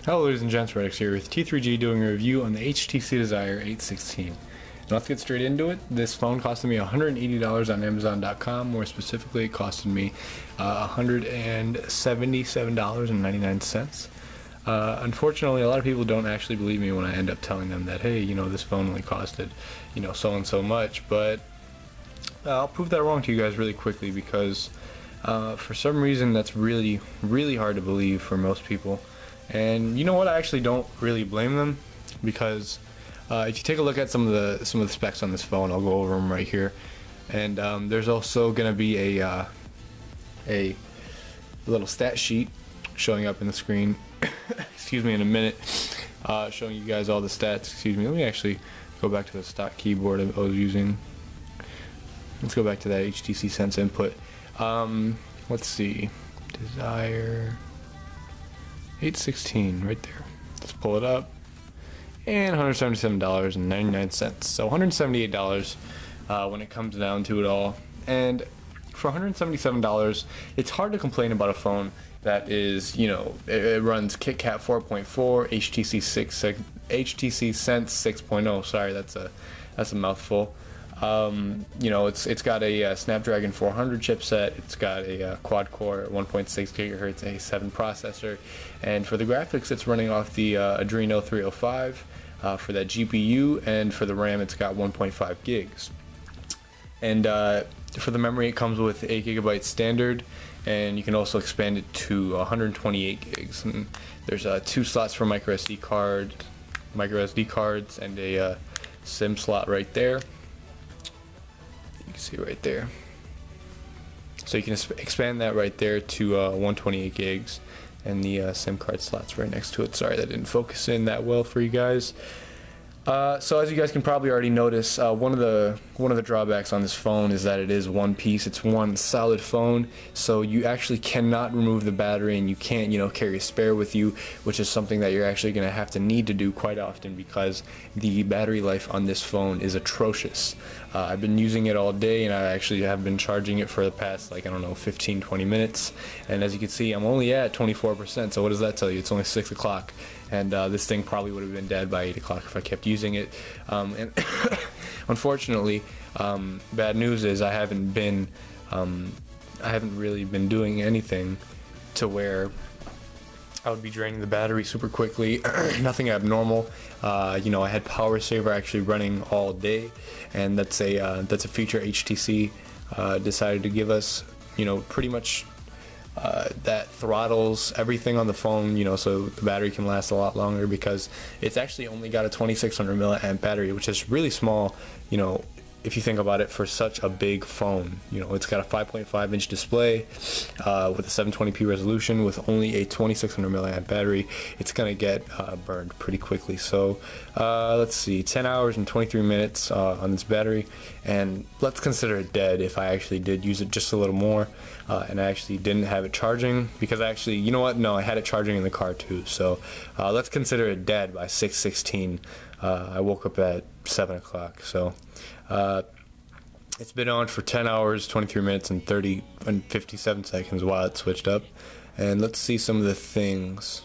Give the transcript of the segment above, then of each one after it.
Hello ladies and gents, Reddax here with T3G doing a review on the HTC Desire 816. Now let's get straight into it. This phone costed me $180 on Amazon.com. More specifically, it costed me $177.99. Unfortunately, a lot of people don't actually believe me when I end up telling them that, hey, this phone only costed, so and so much. But I'll prove that wrong to you guys really quickly because for some reason that's really, really hard to believe for most people. And you know what? I actually don't really blame them because if you take a look at some of the specs on this phone, I'll go over them right here. And there's also going to be a little stat sheet showing up in the screen. Excuse me, in a minute, showing you guys all the stats. Excuse me. Let me actually go back to the stock keyboard I was using. Let's go back to that HTC Sense input. Let's see, Desire 816 right there. Let's pull it up, and $177.99. So $178 when it comes down to it all. And for $177, it's hard to complain about a phone that is, it runs KitKat 4.4, HTC Sense 6.0. Sorry, that's a mouthful. It's got a Snapdragon 400 chipset. It's got a quad-core 1.6 gigahertz A7 processor, and for the graphics, it's running off the Adreno 305 for that GPU, and for the RAM, it's got 1.5 gigs. And for the memory, it comes with 8 gigabytes standard, and you can also expand it to 128 gigs. And there's 2 slots for micro SD cards, and a SIM slot right there. You can see right there. So you can expand that right there to 128 gigs, and the SIM card slots right next to it. Sorry, that didn't focus in that well for you guys. So as you guys can probably already notice, one of the drawbacks on this phone is that it is one piece. It's one solid phone, so you actually cannot remove the battery, and you can't carry a spare with you, which is something that you're actually going to need to do quite often because the battery life on this phone is atrocious. I've been using it all day, and I actually have been charging it for the past 15-20 minutes, and as you can see, I'm only at 24%. So what does that tell you? It's only 6 o'clock, and this thing probably would have been dead by 8 o'clock if I kept using it. And unfortunately, bad news is I haven't really been doing anything to where I would be draining the battery super quickly. Nothing abnormal. I had Power Saver actually running all day, and that's a feature HTC decided to give us. Pretty much that throttles everything on the phone, so the battery can last a lot longer because it's actually only got a 2600 milliamp battery, which is really small, if you think about it, for such a big phone. It's got a 5.5 inch display with a 720p resolution with only a 2600 milliamp battery. It's gonna get burned pretty quickly. So let's see, 10 hours and 23 minutes on this battery, and let's consider it dead if I actually did use it just a little more and I actually didn't have it charging, because actually, no, I had it charging in the car too. So let's consider it dead by 6:16. I woke up at 7 o'clock. So it's been on for 10 hours, 23 minutes, and 57 seconds while it switched up. And let's see some of the things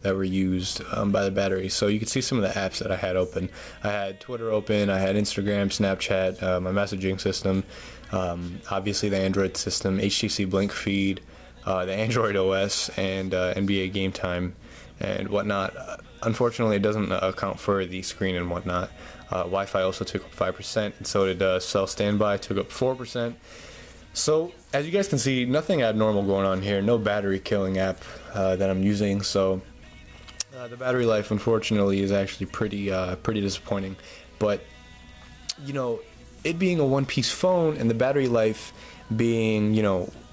that were used by the battery. So you can see some of the apps that I had open. I had Twitter open, I had Instagram, Snapchat, my messaging system, obviously the Android system, HTC Blink feed, the Android OS, and NBA Game Time and whatnot. Unfortunately, it doesn't account for the screen and whatnot. Wi-Fi also took up 5%, and so did Cell Standby, took up 4%. So as you guys can see, nothing abnormal going on here. No battery killing app that I'm using. So the battery life, unfortunately, is actually pretty disappointing. But it being a one-piece phone and the battery life being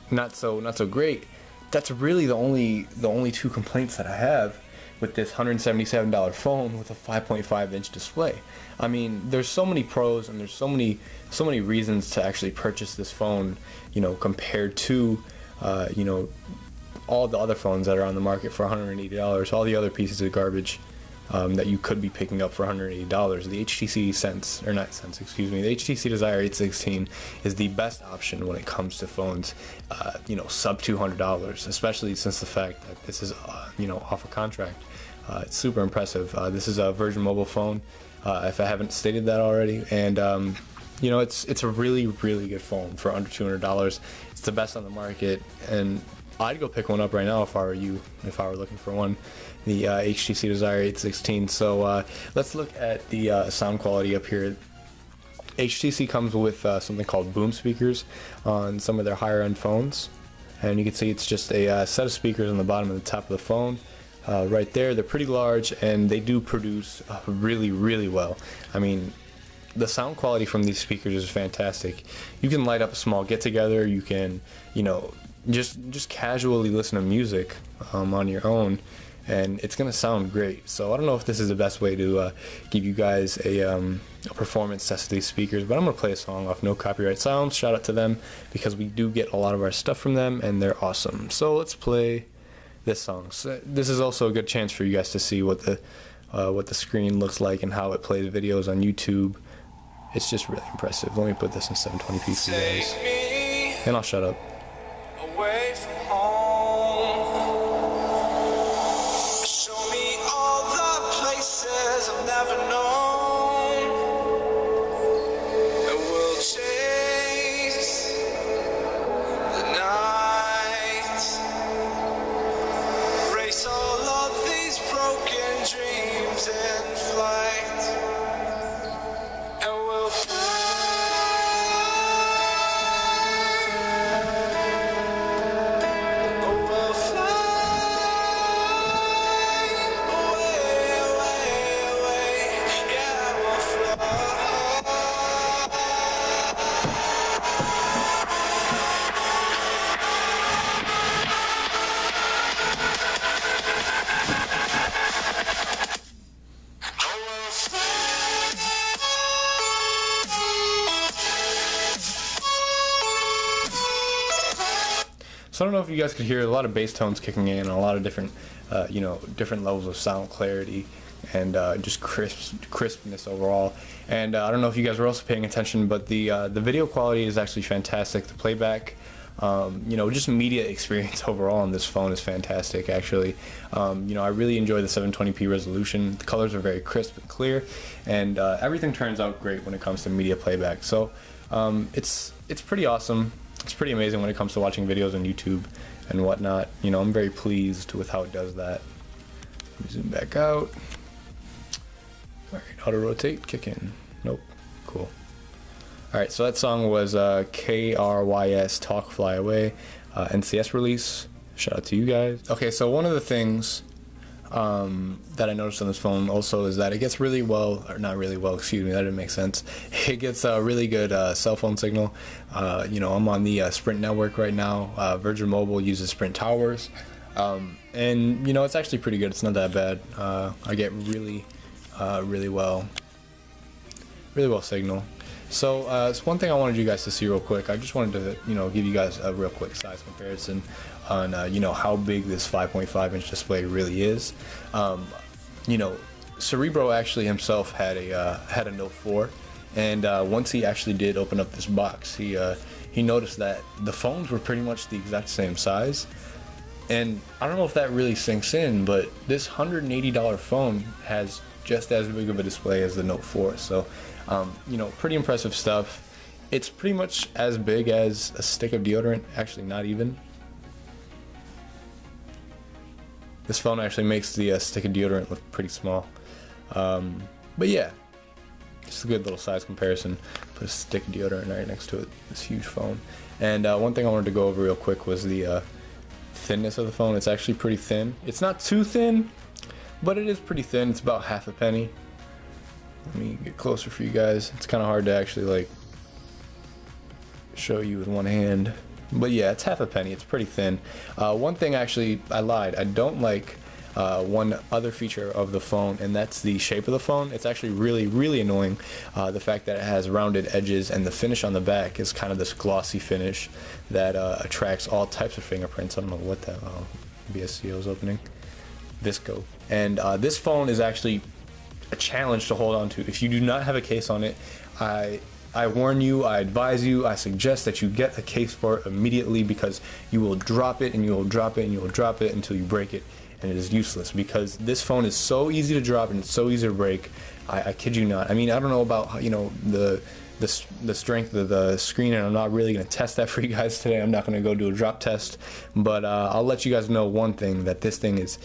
not so great, that's really the only 2 complaints that I have with this $177 phone with a 5.5 inch display. I mean, there's so many pros, and there's so many reasons to actually purchase this phone, compared to all the other phones that are on the market for $180, all the other pieces of garbage. that you could be picking up for $180. The HTC Sense, or not Sense, excuse me, the HTC Desire 816 is the best option when it comes to phones, you know, sub $200, especially since the fact that this is, you know, off a contract. It's super impressive. This is a Virgin Mobile phone, if I haven't stated that already, and you know, it's a really good phone for under $200. It's the best on the market, and I'd go pick one up right now if I were you, if I were looking for one, the HTC Desire 816. So let's look at the sound quality up here. HTC comes with something called boom speakers on some of their higher end phones, and you can see it's just a set of speakers on the bottom and the top of the phone. Right there, they're pretty large, and they do produce really well. I mean, the sound quality from these speakers is fantastic. You can light up a small get-together. You can, you know, just casually listen to music on your own, and it's gonna sound great. So I don't know if this is the best way to give you guys a performance test of these speakers, but I'm gonna play a song off No Copyright Sounds. Shout out to them, because we do get a lot of our stuff from them, and they're awesome. So let's play this song. So this is also a good chance for you guys to see what the screen looks like and how it plays videos on YouTube. It's just really impressive. Let me put this in 720p for you guys, and I'll shut up. Away from home, show me all the places I've never known, and we'll chase the night, race all of these broken dreams in flight, and we'll fly. So I don't know if you guys could hear a lot of bass tones kicking in, and a lot of different, you know, different levels of sound clarity, and just crispness overall. And I don't know if you guys were also paying attention, but the video quality is actually fantastic. The playback, you know, just media experience overall on this phone is fantastic. Actually, you know, I really enjoy the 720p resolution. The colors are very crisp and clear, and everything turns out great when it comes to media playback. So it's pretty awesome. It's pretty amazing when it comes to watching videos on YouTube and whatnot. You know, I'm very pleased with how it does that. Let me zoom back out. Alright, auto rotate, kick in. Nope. Cool. Alright, so that song was KRYS Talk Fly Away, NCS release. Shout out to you guys. Okay, so one of the things that I noticed on this phone also is that it gets really well, or not really well, excuse me, that didn't make sense. It gets a really good cell phone signal. You know, I'm on the Sprint network right now. Virgin Mobile uses Sprint towers, and you know, it's actually pretty good. It's not that bad. I get really well signal. So it's one thing I wanted you guys to see real quick. I just wanted to, you know, give you guys a real quick size comparison on you know, how big this 5.5-inch display really is. You know, Cerebro actually himself had a Note 4, and once he actually did open up this box, he noticed that the phones were pretty much the exact same size. And I don't know if that really sinks in, but this $180 phone has just as big of a display as the Note 4. So you know, pretty impressive stuff. It's pretty much as big as a stick of deodorant. Actually, not even. This phone actually makes the stick of deodorant look pretty small. But yeah, just a good little size comparison. Put a stick of deodorant right next to it. This huge phone. And one thing I wanted to go over real quick was the thinness of the phone. It's actually pretty thin. It's not too thin, but it is pretty thin. It's about half a penny. Let me get closer for you guys. It's kind of hard to actually like show you with one hand, but yeah, it's half a penny. It's pretty thin. One thing, actually, I lied. I don't like one other feature of the phone, and that's the shape of the phone. It's actually really annoying. The fact that it has rounded edges, and the finish on the back is kind of this glossy finish that attracts all types of fingerprints. I don't know what that BSCO is opening. Visco. And this phone is actually a challenge to hold on to. If you do not have a case on it, I warn you, I advise you, I suggest that you get a case for it immediately, because you will drop it and you will drop it and you will drop it until you break it, and it is useless, because this phone is so easy to drop and it's so easy to break. I kid you not. I mean, I don't know about, you know, the strength of the screen, and I'm not really going to test that for you guys today. I'm not going to go do a drop test, but I'll let you guys know one thing, that this thing is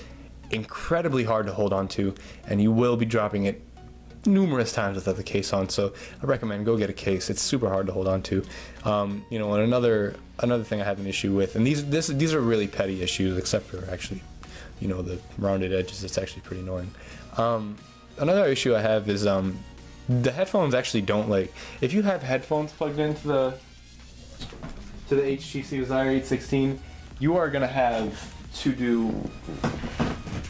incredibly hard to hold on to, and you will be dropping it numerous times without the case on. So I recommend go get a case. It's super hard to hold on to. You know, and another thing I have an issue with, and these are really petty issues, except for actually, you know, the rounded edges. It's actually pretty annoying. Another issue I have is the headphones actually don't, like, if you have headphones plugged into the HTC Desire 816, you are gonna have to do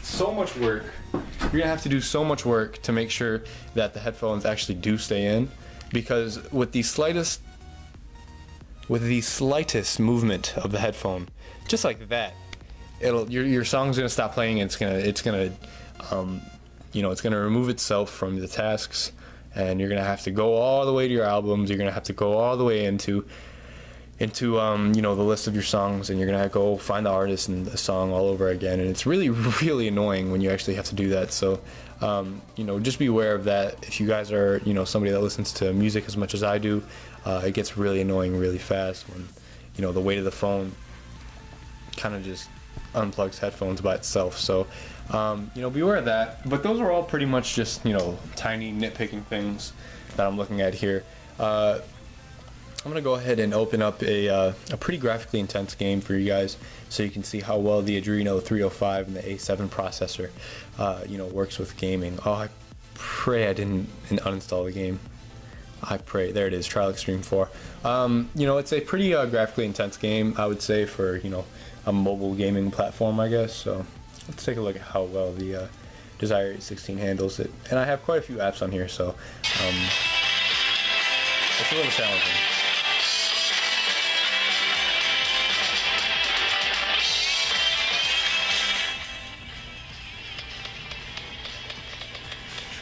so much work. You're gonna have to do so much work to make sure that the headphones actually do stay in, because with the slightest movement of the headphone, just like that, your song's gonna stop playing, and it's gonna you know, it's gonna remove itself from the tasks, and you're gonna have to go all the way to your albums. You're gonna have to go all the way into you know, the list of your songs, and you're gonna go find the artist and the song all over again, and it's really, really annoying when you actually have to do that. So you know, just be aware of that. If you guys are, you know, somebody that listens to music as much as I do, it gets really annoying really fast when, you know, the weight of the phone kind of just unplugs headphones by itself. So you know, be aware of that. But those are all pretty much just, you know, tiny nitpicking things that I'm looking at here. I'm gonna go ahead and open up a pretty graphically intense game for you guys, so you can see how well the Adreno 305 and the A7 processor, you know, works with gaming. Oh, I pray I didn't uninstall the game. I pray. There it is, Trial Extreme 4. You know, it's a pretty graphically intense game, I would say, for, you know, a mobile gaming platform, I guess. So let's take a look at how well the Desire 816 handles it. And I have quite a few apps on here, so it's a little challenging.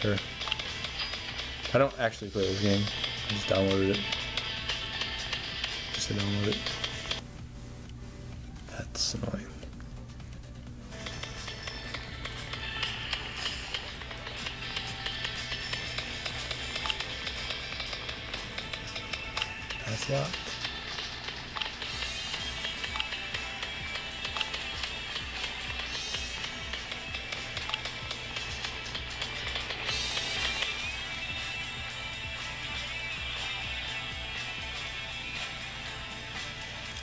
Sure. I don't actually play this game. I just downloaded it. Just to download it. That's annoying. That's locked.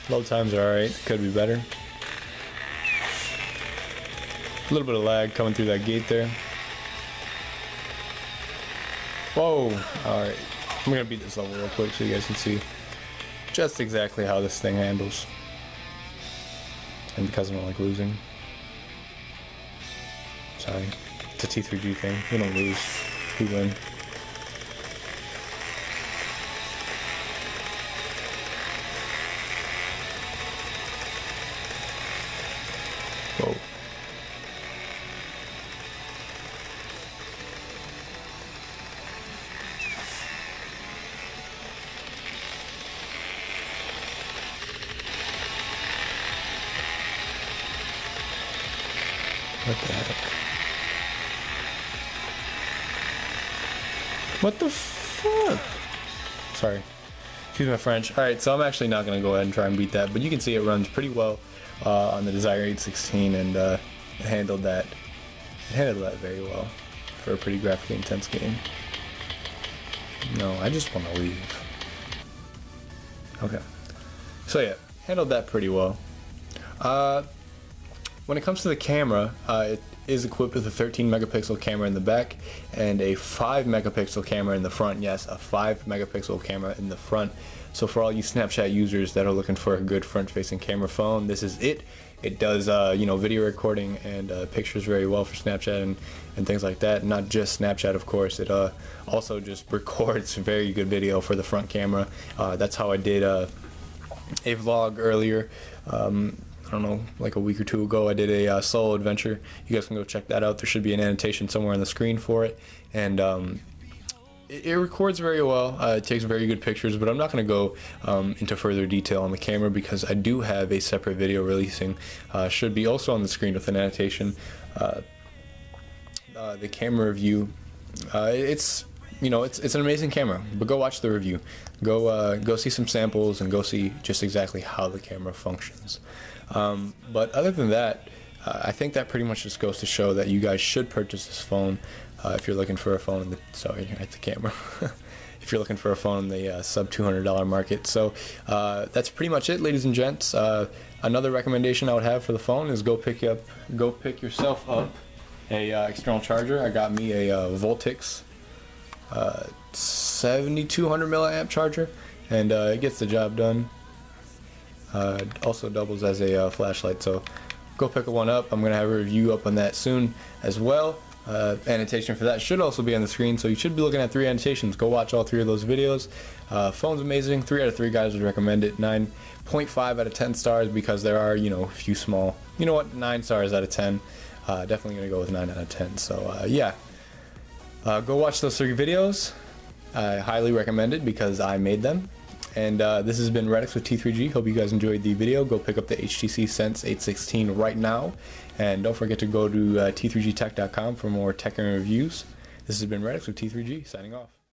Load times are alright, could be better. A little bit of lag coming through that gate there. Whoa! Alright, I'm gonna beat this level real quick so you guys can see just exactly how this thing handles. And because I don't like losing. Sorry, it's a T3G thing. We don't lose, we win. Whoa. What the heck? What the fuck? Sorry. Excuse my French. Alright, so I'm actually not going to go ahead and try and beat that, but you can see it runs pretty well on the Desire 816, and it handled that very well for a pretty graphically intense game. No, I just want to leave. Okay. So yeah, handled that pretty well. When it comes to the camera, it is equipped with a 13 megapixel camera in the back and a 5 megapixel camera in the front. Yes, a 5 megapixel camera in the front. So for all you Snapchat users that are looking for a good front-facing camera phone, this is it. It does you know, video recording and pictures very well for Snapchat and things like that. Not just Snapchat, of course. It also just records very good video for the front camera. That's how I did a vlog earlier. I don't know, like a week or two ago, I did a solo adventure. You guys can go check that out. There should be an annotation somewhere on the screen for it. And it records very well. It takes very good pictures, but I'm not going to go into further detail on the camera because I do have a separate video releasing. Should be also on the screen with an annotation. The camera review, it's an amazing camera, but go watch the review. Go see some samples and go see just exactly how the camera functions. But other than that, I think that pretty much just goes to show that you guys should purchase this phone if you're looking for a phone in the, sorry, at the camera. If you're looking for a phone in the sub $200 market. So that's pretty much it, ladies and gents. Another recommendation I would have for the phone is go pick yourself up a external charger. I got me a Voltix 7200 milliamp charger, and it gets the job done. Also doubles as a flashlight, so go pick one up. I'm gonna have a review up on that soon as well. Annotation for that should also be on the screen, so you should be looking at 3 annotations. Go watch all 3 of those videos. Phone's amazing. 3 out of 3 guys would recommend it. 9.5 out of 10 stars because there are, a few small, 9 stars out of 10. Definitely gonna go with 9 out of 10. So yeah, go watch those 3 videos. I highly recommend it because I made them. And this has been Reddax with T3G. Hope you guys enjoyed the video. Go pick up the HTC Sense 816 right now. And don't forget to go to t3gtech.com for more tech and reviews. This has been Reddax with T3G, signing off.